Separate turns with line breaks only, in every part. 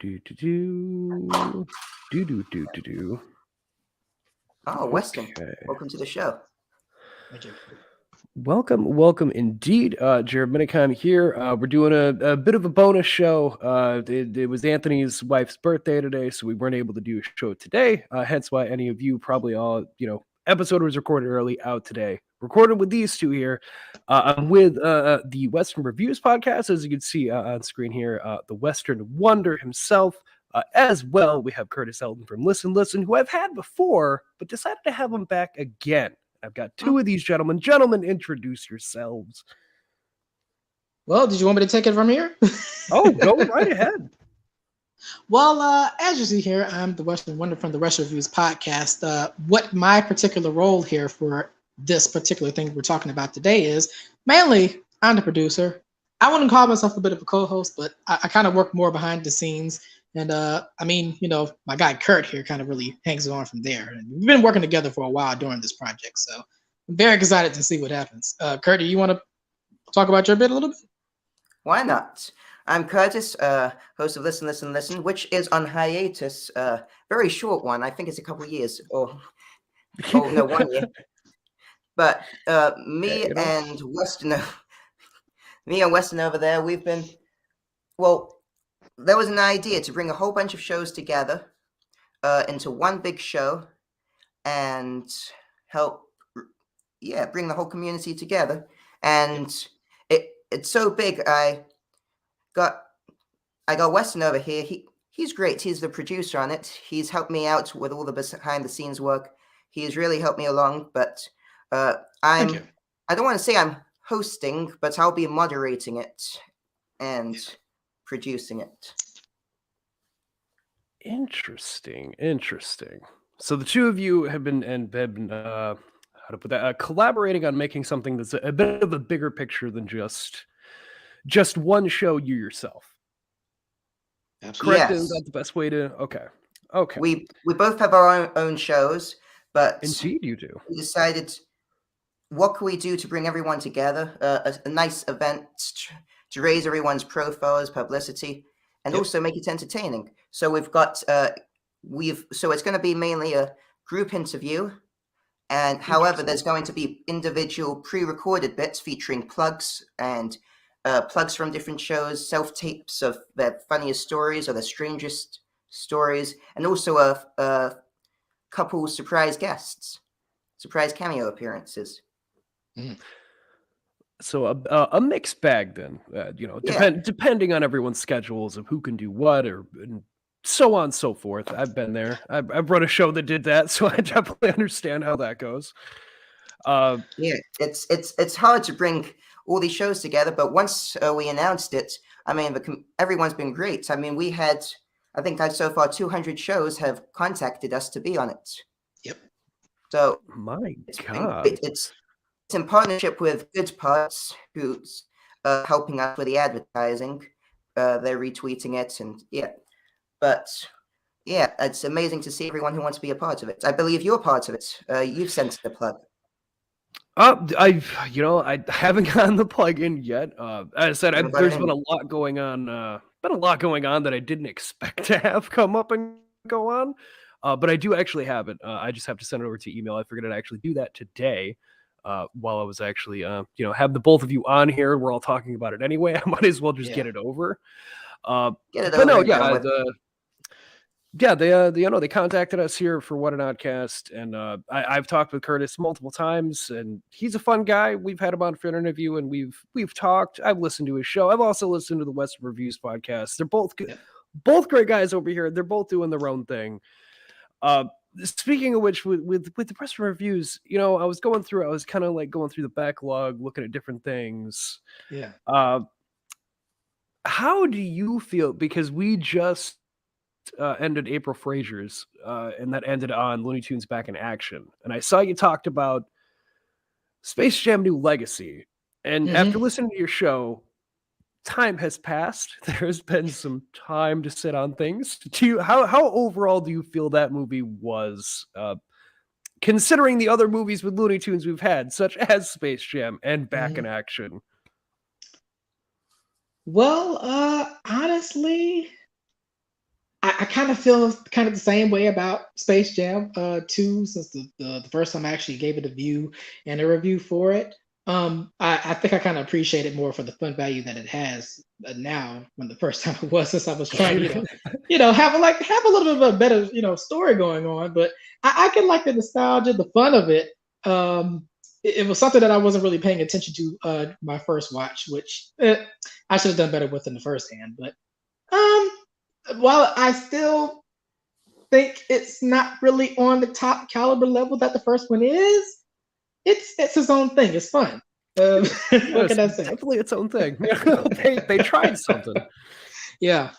do do do do do do do do.
Oh, Weston,
Okay.
welcome to the show.
Thank you.
Welcome indeed. Jared Minicom here. We're doing a bit of a bonus show. It was Anthony's wife's birthday today, so we weren't able to do a show today. Hence why any of you probably all, episode was recorded early out today. Recorded with these two here. I'm with the Western Reviews podcast, as you can see on screen here, the Western Wonder himself. As well, we have Curtis Elton from Listen Listen, who I've had before, but decided to have him back again. I've got two of these gentlemen. Gentlemen, introduce yourselves.
Well, did you want me to take it from here?
Oh, go right ahead.
Well, as you see here, I'm the Western Wonder from the Western Reviews podcast. What my particular role here for this particular thing we're talking about today is, mainly, I'm the producer. I wouldn't call myself a bit of a co-host, but I kind of work more behind the scenes. And my guy Kurt here kind of really hangs on from there. And we've been working together for a while during this project, so I'm very excited to see what happens. Kurt, do you want to talk about your bit a little bit?
Why not? I'm Curtis, host of Listen, Listen, Listen, which is on hiatus. Very short one. I think it's a couple of years. Oh no, 1 year. But me and Weston over there, we've been, there was an idea to bring a whole bunch of shows together into one big show and help, bring the whole community together. And it's so big. I got Weston over here. He's great. He's the producer on it. He's helped me out with all the behind the scenes work. He's really helped me along. But I don't want to say I'm hosting, but I'll be moderating it and producing it.
Interesting. So the two of you have been how to put that, collaborating on making something that's a bit of a bigger picture than just one show you yourself.
Absolutely.
Correct?
Yes.
Is that the best way to? Okay.
We both have our own shows, but
Indeed you do.
we decided, what can we do to bring everyone together? A nice event to raise everyone's profiles, publicity, and also make it entertaining. So we've got so it's going to be mainly a group interview, and however, there's going to be individual pre-recorded bits featuring plugs and plugs from different shows, self-tapes of their funniest stories or their strangest stories, and also a couple surprise guests, surprise cameo appearances.
So a mixed bag then, depending on everyone's schedules of who can do what and so on and so forth. I've been there. I've run a show that did that, so I definitely understand how that goes.
It's hard to bring all these shows together, but once we announced it, I mean, everyone's been great. I mean, I think so far 200 shows have contacted us to be on it.
Yep.
So
my God,
it's in partnership with Good Parts, who's helping us with the advertising. They're retweeting it, and it's amazing to see everyone who wants to be a part of it. I believe you're part of it. You've sent the plug.
I haven't gotten the plug-in yet. As I said, there's been a lot going on. That I didn't expect to have come up and go on. But I do actually have it. I just have to send it over to email. I figured I'd actually do that today. While I was actually, have the both of you on here. We're all talking about it anyway. I might as well just get it over. They contacted us here for What an Oddcast, and I've talked with Curtis multiple times, and he's a fun guy. We've had him on for an interview, and we've talked. I've listened to his show. I've also listened to the Western Reviews podcast. They're both good, both great guys over here. They're both doing their own thing. Speaking of which, with the Western Reviews, I was kind of like going through the backlog, looking at different things.
Yeah.
How do you feel? Because we just ended April Frasier's, and that ended on Looney Tunes Back in Action. And I saw you talked about Space Jam New Legacy. And after listening to your show, time has passed. There's been some time to sit on things. How overall do you feel that movie was, considering the other movies with Looney Tunes we've had, such as Space Jam and Back in Action?
Well, honestly, I kind of feel kind of the same way about Space Jam 2, since the first time I actually gave it a view and a review for it. I think I kind of appreciate it more for the fun value that it has now when the first time it was, since I was trying, have a little bit of a better, story going on. But I can like the nostalgia, the fun of it. It was something that I wasn't really paying attention to my first watch, which I should have done better with in the first hand. But while I still think it's not really on the top caliber level that the first one is, it's its own thing. It's fun. What can I say?
Definitely its own thing. They tried something.
Yeah,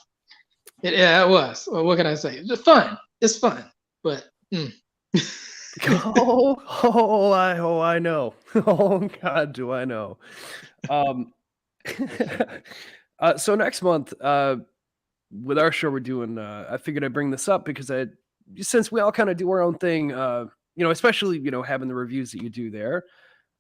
it was. Well, what can I say? It's just fun. It's fun, but.
I know. Oh God, do I know? So next month, with our show, we're doing. I figured I'd bring this up because since we all kind of do our own thing, especially having the reviews that you do there.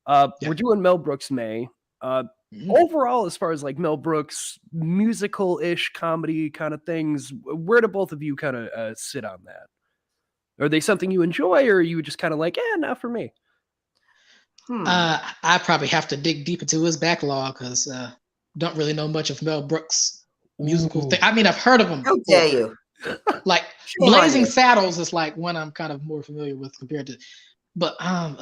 We're doing Mel Brooks May. Overall, as far as like Mel Brooks musical-ish comedy kind of things, where do both of you kind of sit on that? Are they something you enjoy, or are you just kind of like, not for me?
I probably have to dig deep into his backlog because don't really know much of Mel Brooks musical thing. I mean, I've heard of him.
How dare you?
Like Blazing Saddles is like one I'm kind of more familiar with compared to. But I don't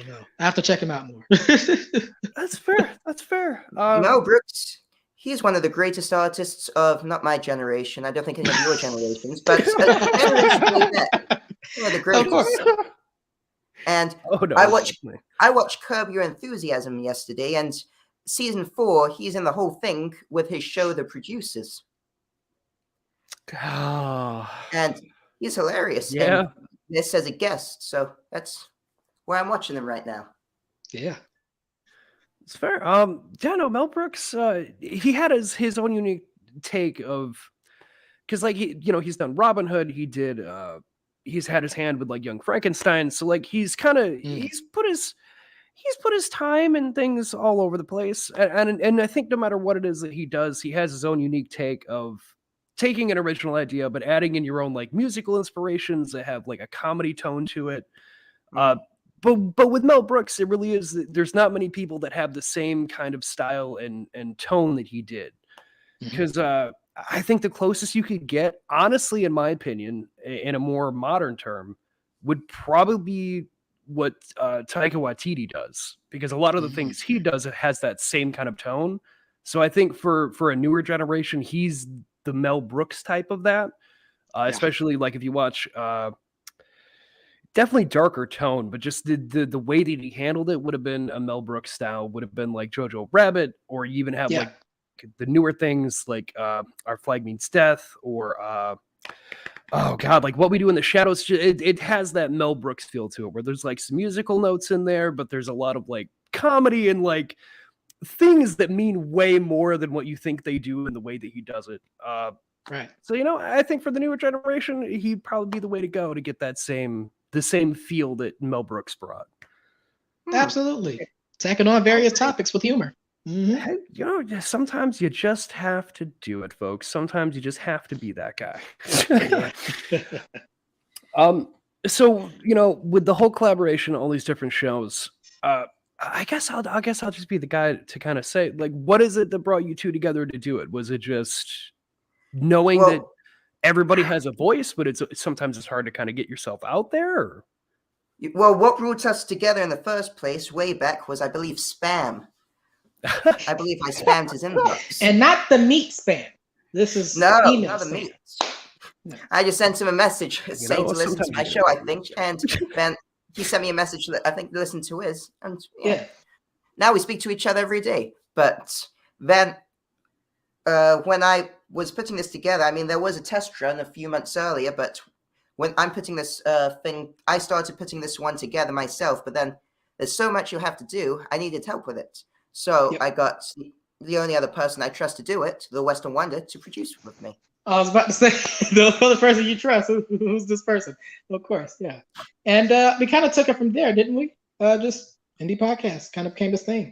know. I have to check him out more.
That's fair. That's fair.
Mel Brooks, he's one of the greatest artists of not my generation. I don't think any of your generations, but generation that. One of the greatest.
Of course.
And I watched Curb Your Enthusiasm yesterday, and season 4, he's in the whole thing with his show, The Producers. And he's hilarious.
Yeah.
And this as a guest, so that's where I'm watching him right now.
Yeah,
it's fair. Mel Brooks, he had his own unique take of, because like he's done Robin Hood, he did he's had his hand with like Young Frankenstein, so like he's kind of he's put his time and things all over the place, and I think no matter what it is that he does, he has his own unique take of taking an original idea, but adding in your own like musical inspirations that have like a comedy tone to it. But with Mel Brooks, it really is. There's not many people that have the same kind of style and tone that he did. Because I think the closest you could get, honestly, in my opinion, in a more modern term, would probably be what Taika Waititi does. Because a lot of the things he does, it has that same kind of tone. So I think for a newer generation, he's the Mel Brooks type of that, especially like if you watch definitely darker tone, but just the way that he handled it would have been a Mel Brooks style, would have been like Jojo Rabbit, or you even have like the newer things like Our Flag Means Death, or oh God, like What We Do in the Shadows. It has that Mel Brooks feel to it, where there's like some musical notes in there, but there's a lot of like comedy and like things that mean way more than what you think they do in the way that he does it.
Right.
So I think for the newer generation, he'd probably be the way to go to get the same feel that Mel Brooks brought.
Absolutely. Taking on various topics with humor.
Sometimes you just have to do it, folks. Sometimes you just have to be that guy. So with the whole collaboration, all these different shows, I guess I'll just be the guy to kind of say, like, what is it that brought you two together to do it? Was it just knowing that everybody has a voice, but sometimes it's hard to kind of get yourself out there? Or?
Well, what brought us together in the first place way back was, I believe, spam. I believe I spammed his inbox.
And not the meat spam. This is
not the
spam.
meat. No. I just sent him a message saying to listen to my show, I think, and then he sent me a message that I think to listen to his, and now we speak to each other every day. But then when I was putting this together, I mean, there was a test run a few months earlier, but when I'm putting this thing, I started putting this one together myself, but then there's so much you have to do, I needed help with it. So I got the only other person I trust to do it, the Western Wonder, to produce with me.
I was about to say, the other person you trust, who's this person? Of course, yeah. And we kind of took it from there, didn't we? Just Indie Podcast kind of became this thing.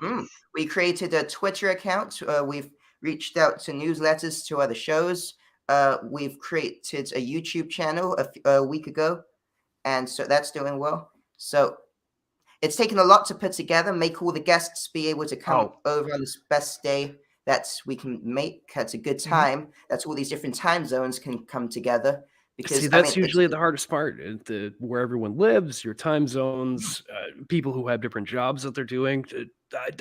We created a Twitter account. We've reached out to newsletters to other shows. we've created a YouTube channel a week ago, and so that's doing well. So it's taken a lot to put together, make all the guests be able to come over on this best day that we can make. That's a good time. That's all these different time zones can come together. Because
See, that's usually the hardest part. Where everyone lives, your time zones, people who have different jobs that they're doing.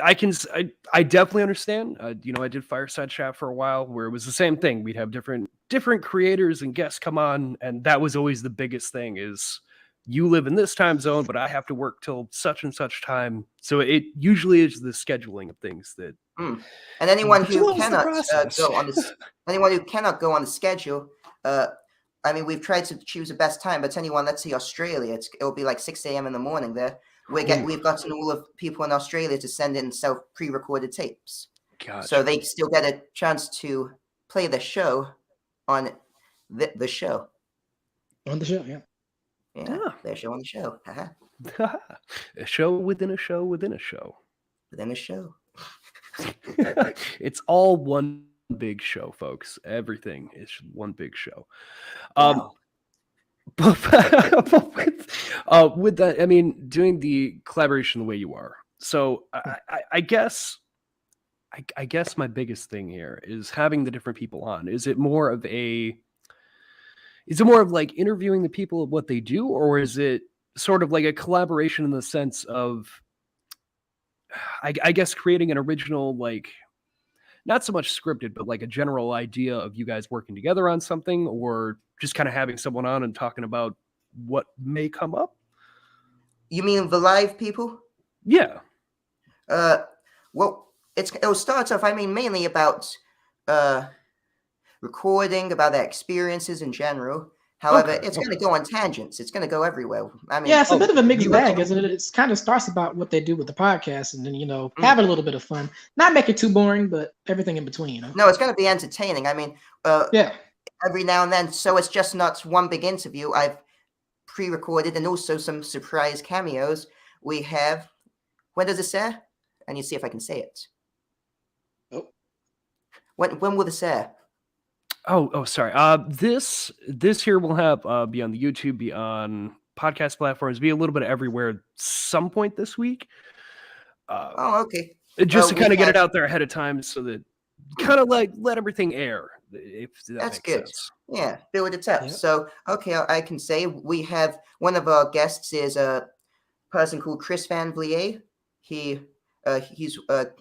I definitely understand. I did Fireside Chat for a while, where it was the same thing. We'd have different creators and guests come on, and that was always the biggest thing. Is you live in this time zone, but I have to work till such and such time. So it usually is the scheduling of things that.
And anyone who cannot anyone who cannot go on the schedule. I mean, we've tried to choose the best time, but anyone, let's say Australia, it'll be like 6 a.m. in the morning there. We've gotten all of people in Australia to send in pre-recorded tapes.
Gotcha.
So they still get a chance to play the show on the show.
On the show, yeah.
Yeah, their show on the show.
A show within a show within a show.
Within a show.
It's all one big show, folks. Everything is one big show.
Wow.
With that, I mean, doing the collaboration the way you are. So I guess my biggest thing here is having the different people on. Is it more of like interviewing the people of what they do, or is it sort of like a collaboration in the sense of, I guess, creating an original, like, not so much scripted, but like a general idea of you guys working together on something, or just kind of having someone on and talking about what may come up?
You mean the live people?
Yeah.
Well, it'll start off, I mean, mainly about recording, about their experiences in general. However, it's going to go on tangents. It's going to go everywhere. I mean,
it's a bit of a mixed bag, isn't it? It kind of starts about what they do with the podcast, and then have a little bit of fun. Not make it too boring, but everything in between.
No, it's going to be entertaining. I mean, every now and then. So it's just not one big interview. I've pre-recorded and also some surprise cameos. We have. When does this air? I need to see if I can say it.
Oh.
When will this air?
Oh, sorry. This here will have be on the YouTube, be on podcast platforms, be a little bit everywhere. Some point this week.
Okay.
Just to kind of get it out there ahead of time, so that kind of like let everything air. If that's good. Sense.
Yeah, build it up. Yep. So I can say we have one of our guests is a person called Chris Van Vliet. He has a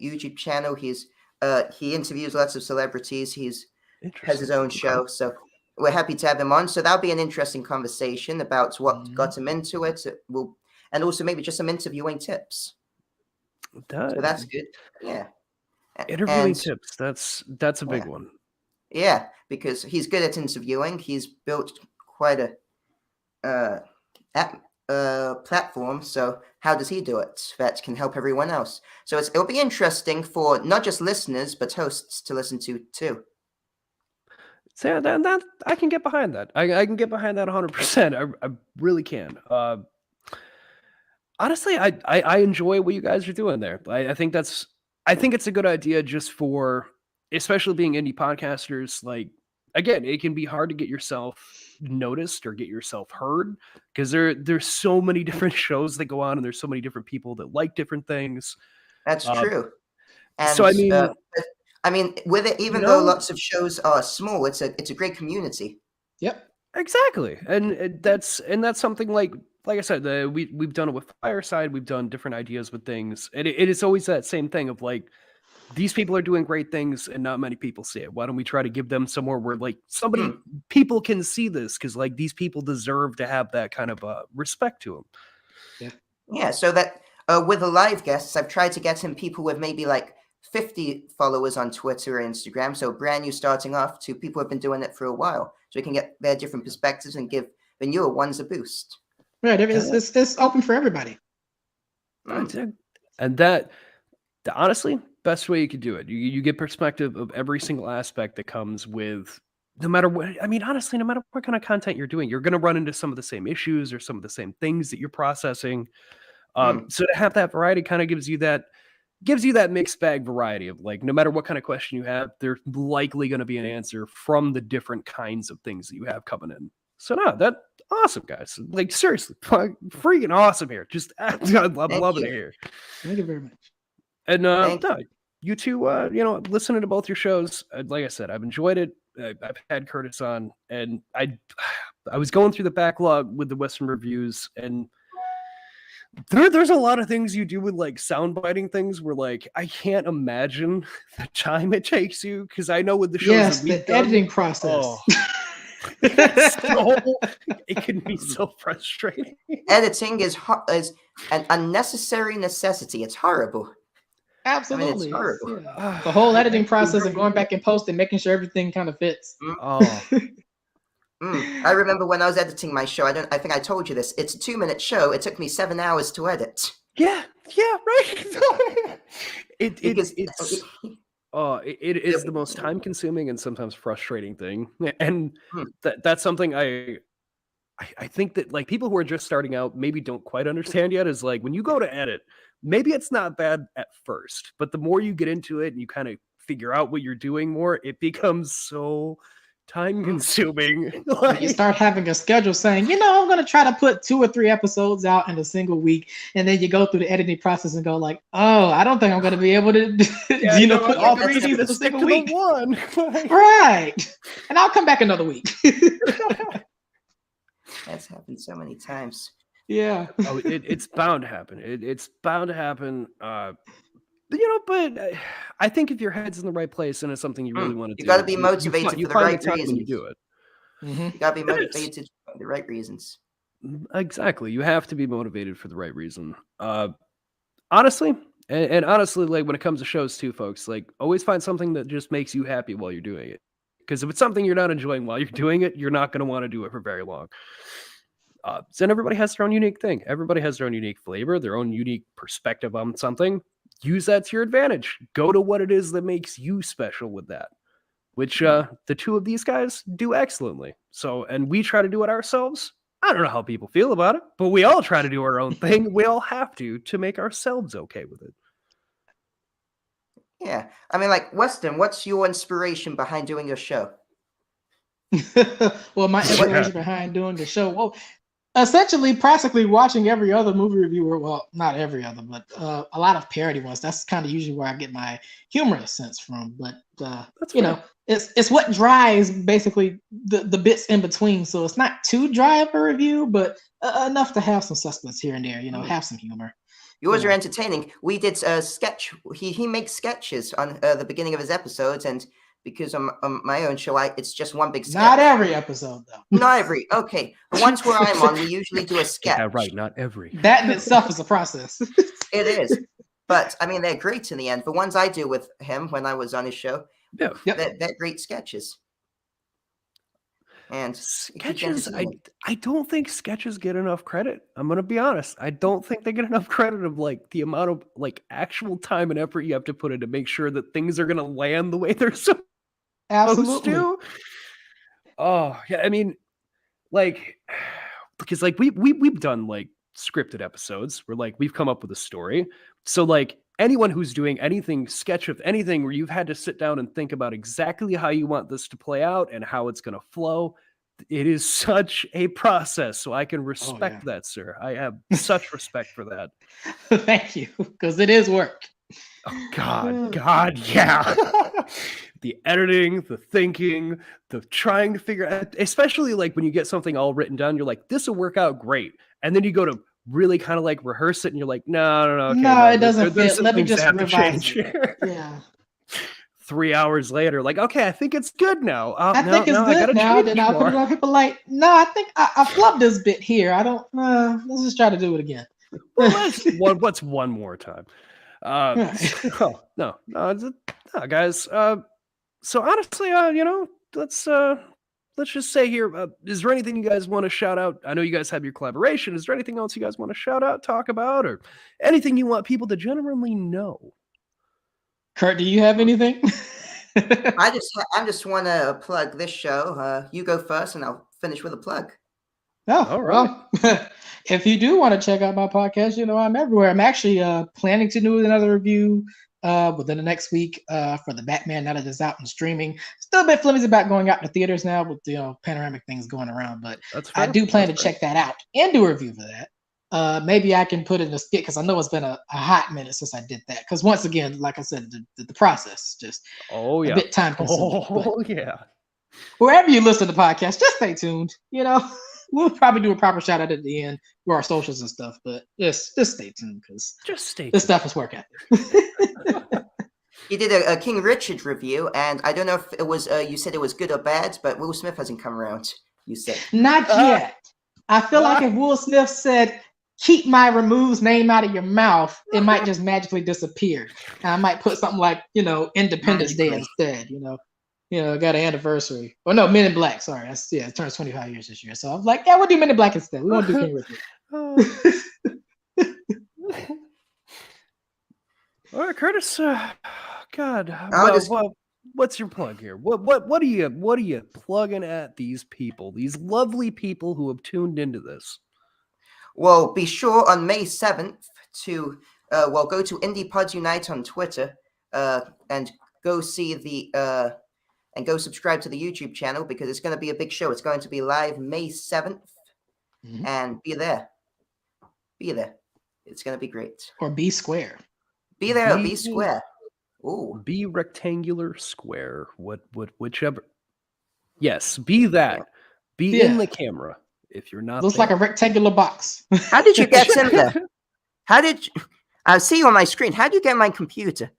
YouTube channel. He interviews lots of celebrities. Has his own show. So we're happy to have him on. So that'll be an interesting conversation about what got him into it. And also maybe just some interviewing tips. So that's good. Yeah.
Interviewing tips. That's a big one.
Yeah, because he's good at interviewing. He's built quite a platform. So how does he do it? That can help everyone else. So it'll be interesting for not just listeners, but hosts to listen to too.
So that I can get behind that. I can get behind that 100%. I really can. Honestly, I enjoy what you guys are doing there. I think it's a good idea, just for, especially being indie podcasters. Like, again, it can be hard to get yourself noticed or get yourself heard, because there's so many different shows that go on, and there's so many different people that like different things.
That's true. And
so
I mean, with it, even though lots of shows are small, it's a great community.
Yep.
Exactly. And that's something like I said, we've done it with Fireside. We've done different ideas with things. And it is always that same thing of like, these people are doing great things and not many people see it. Why don't we try to give them somewhere where like people can see this? Because like these people deserve to have that kind of respect to them.
Yeah.
Yeah. So that with the live guests, I've tried to get in people with maybe like 50 followers on Twitter or Instagram. So brand new starting off to people who have been doing it for a while. So we can get their different perspectives and give the newer ones a boost.
Right. It's open for everybody.
And that, honestly, best way you could do it. You get perspective of every single aspect that comes with, no matter what. I mean, honestly, no matter what kind of content you're doing, you're going to run into some of the same issues or some of the same things that you're processing. So to have that variety kind of gives you that gives you that mixed bag variety of like, no matter what kind of question you have, there's likely going to be an answer from the different kinds of things that you have coming in. So no, that awesome, guys. Like seriously, freaking awesome here. Just I'm loving it here.
Thank you very much.
And no, you two, listening to both your shows, like I said, I've enjoyed it. I've had Curtis on, and I was going through the backlog with the Western reviews, and there's a lot of things you do with like sound biting things where like I can't imagine the time it takes you, because I know with the shows that we've done,
editing process.
It can be so frustrating.
Editing is an unnecessary necessity. It's horrible.
Absolutely.
I mean, it's horrible.
Yeah. The whole editing process of going back and post and making sure everything kind of fits.
I remember when I was editing my show. I think I told you this. It's a 2-minute show. It took me 7 hours to edit.
Yeah, right. It is the most time-consuming and sometimes frustrating thing, and that's something I think that like people who are just starting out maybe don't quite understand yet. Is like when you go to edit, maybe it's not bad at first, but the more you get into it and you kind of figure out what you're doing more, it becomes so time-consuming.
Like, you start having a schedule saying, I'm going to try to put 2 or 3 episodes out in a single week, and then you go through the editing process and go like, oh, I don't think I'm going to be able to, put all 3 of these in a single week.
One.
Right, and I'll come back another week.
That's happened so many times.
Yeah.
It's bound to happen. It's bound to happen. But I think if your head's in the right place and it's something you really want to do,
you got to be motivated for the right reasons.
You do it.
You got to be motivated for the right reasons.
Exactly. You have to be motivated for the right reason. Honestly, and honestly, like when it comes to shows too, folks, like always find something that just makes you happy while you're doing it. Because if it's something you're not enjoying while you're doing it, you're not going to want to do it for very long. So everybody has their own unique thing. Everybody has their own unique flavor, their own unique perspective on something. Use that to your advantage. Go to what it is that makes you special with that, which the two of these guys do excellently. So, and we try to do it ourselves. I don't know how people feel about it, but we all try to do our own thing. We all have to make ourselves okay with it.
Yeah. I mean, like, Weston, what's your inspiration behind doing your show?
Well, my inspiration behind doing the show, essentially, practically watching every other movie reviewer. Well, not every other, but a lot of parody ones. That's kind of usually where I get my humorous sense from. But it's what drives basically the bits in between. So it's not too dry of a review, but enough to have some substance here and there. Have some humor.
Yours are entertaining. We did a sketch. He makes sketches on the beginning of his episodes, and because on my own show, it's just one big sketch.
Not every episode, though.
Not every. Okay. The ones where I'm on, we usually do a sketch.
Yeah, right. Not every.
That in itself is a process.
It is. But, I mean, they're great in the end. The ones I do with him when I was on his show, they're great sketches. And
sketches, I don't think sketches get enough credit. I'm going to be honest. I don't think they get enough credit of like the amount of like actual time and effort you have to put in to make sure that things are going to land the way they're supposed to. Oh, yeah. I mean, like, because like we've done like scripted episodes where like we've come up with a story. So like anyone who's doing anything, sketch of anything where you've had to sit down and think about exactly how you want this to play out and how it's going to flow, it is such a process. So I can respect that, sir. I have such respect for that.
Thank you, because it is work.
Oh, God, yeah. The editing, the thinking, the trying to figure out, especially like when you get something all written down, you're like, this will work out great. And then you go to really kind of like rehearse it and you're like, no,
it doesn't fit. Let me just revise it. Yeah.
3 hours later, like, okay, I think it's good now.
I think it's good now. Then I'll put it on people like, no, I think I flubbed this bit here. I don't, let's just try to do it again.
What's one more time? No, guys. So honestly, let's just say here, is there anything you guys want to shout out? I know you guys have your collaboration. Is there anything else you guys want to shout out, talk about, or anything you want people to generally know?
Kurt, do you have anything?
I just want to plug this show. You go first, and I'll finish with a plug.
Oh,
All right.
well, if you do want to check out my podcast, I'm everywhere. I'm actually planning to do another review within the next week for the Batman now that it's out and streaming. Still a bit flimsy about going out to theaters now with panoramic things going around, but
That's
I
fair.
do plan
That's
to
fair.
check that out and do a review for that. Maybe I can put in a skit because I know it's been a hot minute since I did that. Because once again, like I said, the process just
Oh
a
yeah.
bit time consuming.
Oh yeah.
Wherever you listen to the podcast, just stay tuned. We'll probably do a proper shout out at the end for our socials and stuff, but just stay tuned because
Just stay
this
tuned.
stuff is working.
You did a King Richard review, and I don't know if it was you said it was good or bad, but Will Smith hasn't come around. You said
Not yet. I feel like if Will Smith said, "Keep my removes name out of your mouth," it might just magically disappear. And I might put something like, Independence Day instead. Got an anniversary. Or no, Men in Black. Sorry, it turns 25 years this year. So I'm like, yeah, we'll do Men in Black instead. We won't do King Richard.
All right, Curtis. God,
I'll
what's your plug here? What are you plugging at these people, these lovely people who have tuned into this?
Well, be sure on May 7th to go to Indie Pods Unite on Twitter and go see and go subscribe to the YouTube channel because it's going to be a big show. It's going to be live May 7th, and be there. Be there. It's going to be great.
Or be square.
Be there or be square. Ooh.
Be rectangular, square, whichever. Yes, be that. Be in the camera. If you're not,
looks like a rectangular box.
How did you get in there? How did you? I see you on my screen. How did you get my computer?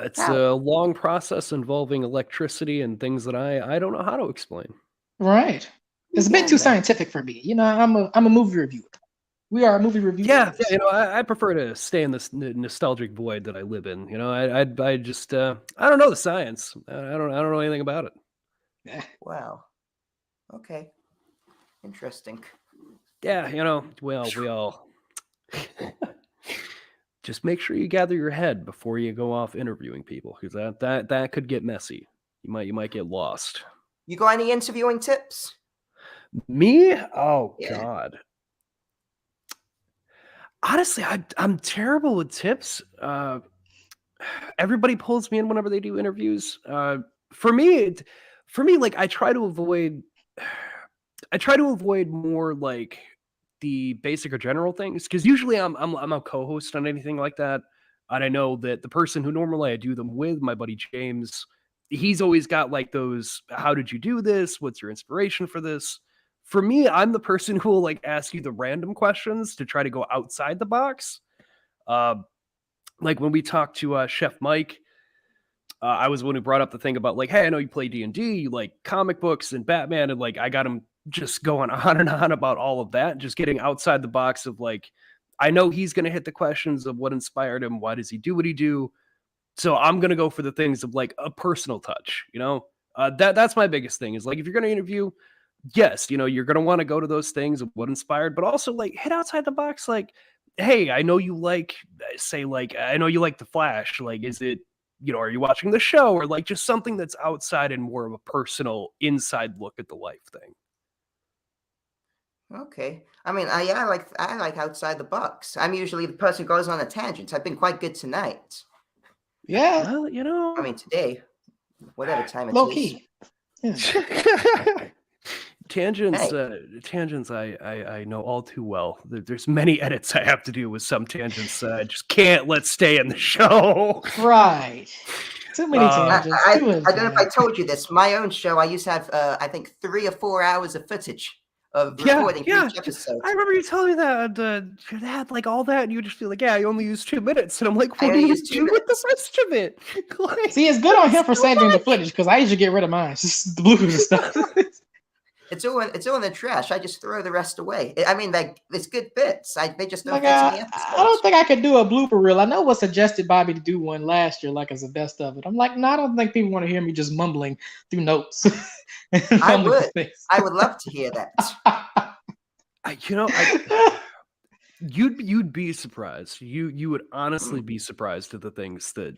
It's a long process involving electricity and things that I don't know how to explain.
Right. It's a bit too scientific for me. I'm a movie reviewer. We are a movie reviewer.
Yeah, I prefer to stay in this nostalgic void that I live in. I just I don't know the science. I don't know anything about it.
Yeah.
Wow. Okay. Interesting.
Yeah, well, we all just make sure you gather your head before you go off interviewing people, because that could get messy. You might get lost.
You got any interviewing tips?
Me? Oh
Yeah.
God. Honestly, I'm terrible with tips. Everybody pulls me in whenever they do interviews. For me, like I try to avoid more like the basic or general things, because usually I'm a co-host on anything like that, and I know that the person who normally I do them with, my buddy James, he's always got like those, how did you do this? What's your inspiration for this? For me, I'm the person who will like ask you the random questions to try to go outside the box. Like when we talked to Chef Mike, I was the one who brought up the thing about like, hey, I know you play D&D, you like comic books and Batman, and like I got him just going on and on about all of that, just getting outside the box of like, I know he's going to hit the questions of what inspired him, why does he do what he do, so I'm going to go for the things of like a personal touch, that's my biggest thing is like, if you're going to interview, yes, you're going to want to go to those things of what inspired, but also like hit outside the box. Like, hey, I know you like, say like, I know you like The Flash. Like, is it, are you watching the show, or like just something that's outside and more of a personal inside look at the life thing?
Okay. I mean, I like outside the box. I'm usually the person who goes on a tangent. I've been quite good tonight.
Yeah.
Well,
I mean, today, whatever time it is.
Low key. Yeah.
Tangents, I know all too well. There's many edits I have to do with some tangents I just can't let stay in the show.
Right. Too many tangents.
I don't know if I told you this. My own show, I used to have, I think, 3 or 4 hours of footage of recording for each episode.
I remember you telling me that. You had like all that, and you would just feel like, yeah, I only used 2 minutes. And I'm like, what do you do with the rest of it? Like,
see, it's good on him for saving the footage, because I usually get rid of mine. It's just the bloopers and stuff.
It's all in the trash. I just throw the rest away. I mean, like, it's good bits. They just don't
Like,
fit in the episodes.
I don't think I could do a blooper reel. I know what suggested Bobby to do one last year, like as a best of it. I'm like, no, I don't think people want to hear me just mumbling through notes.
I would love to hear that.
You'd be surprised. You would honestly be surprised at the things that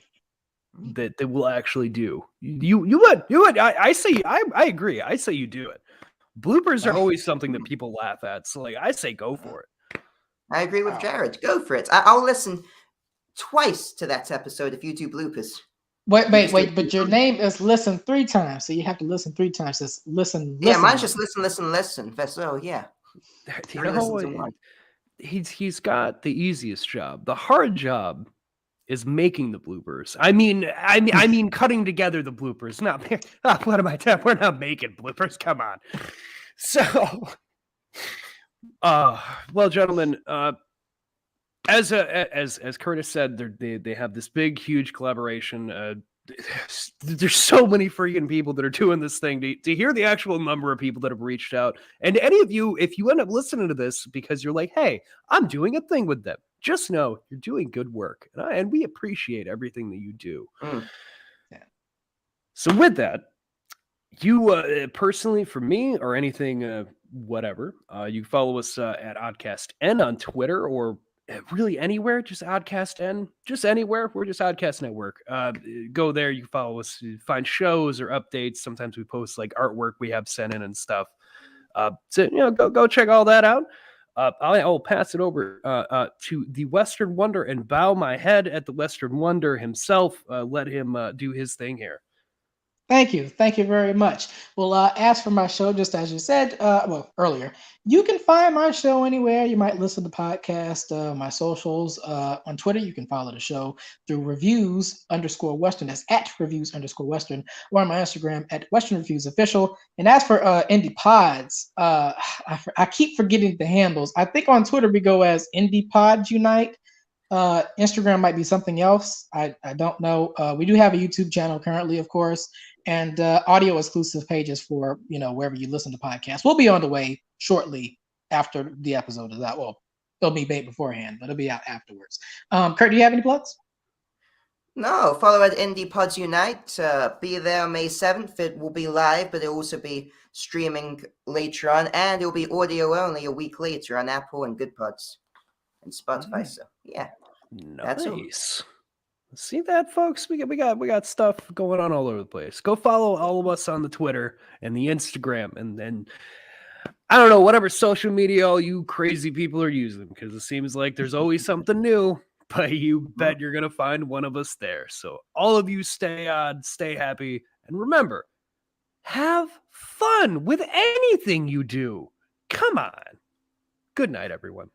they will actually do. You would. I agree. I say you do it. Bloopers are always something that people laugh at. So, like, I say go for it.
I agree with Jared. Go for it. I'll listen twice to that episode if you do bloopers.
Wait, but your name is Listen 3 times, so you have to listen 3 times. It's Listen.
Yeah, mine's just listen. So yeah.
You know, he's got the easiest job. The hard job is making the bloopers. I mean, cutting together the bloopers. Not what am I telling? We're not making bloopers. Come on. So, well, gentlemen, as Curtis said, they have this big, huge collaboration. There's so many freaking people that are doing this thing. To hear the actual number of people that have reached out, and any of you, if you end up listening to this because you're like, hey, I'm doing a thing with them, just know you're doing good work, and we appreciate everything that you do.
Yeah.
So with that, you personally, for me, or anything, whatever, you follow us at OddcastN on Twitter, or really anywhere, just OddcastN, just anywhere. We're just Oddcast Network. Go there, you follow us, find shows or updates. Sometimes we post like artwork we have sent in and stuff. So go check all that out. I'll pass it over to the Western Wonder and bow my head at the Western Wonder himself. Let him do his thing here.
Thank you very much. Well, as for my show, just as you said, earlier, you can find my show anywhere. You might listen to the podcast, my socials, on Twitter. You can follow the show through reviews_Western. That's at reviews_Western, or on my Instagram at Western Reviews Official. And as for Indie Pods, I keep forgetting the handles. I think on Twitter we go as Indie Pods Unite. Instagram might be something else. I don't know. We do have a YouTube channel currently, of course, and audio exclusive pages for wherever you listen to podcasts. We'll be on the way shortly after the episode is out. Well, it'll be made beforehand, but it'll be out afterwards. Kurt, do you have any plugs?
No, follow at Indie Pods Unite. Be there May 7th. It will be live, but it'll also be streaming later on, and it'll be audio only a week later on Apple and Good Pods and Spotify. So yeah.
Nice. See that, folks? We got stuff going on all over the place. Go follow all of us on the Twitter and the Instagram, and I don't know, whatever social media all you crazy people are using, because it seems like there's always something new. But you bet you're gonna find one of us there. So all of you stay odd, stay happy, and remember, have fun with anything you do. Come on. Good night, everyone.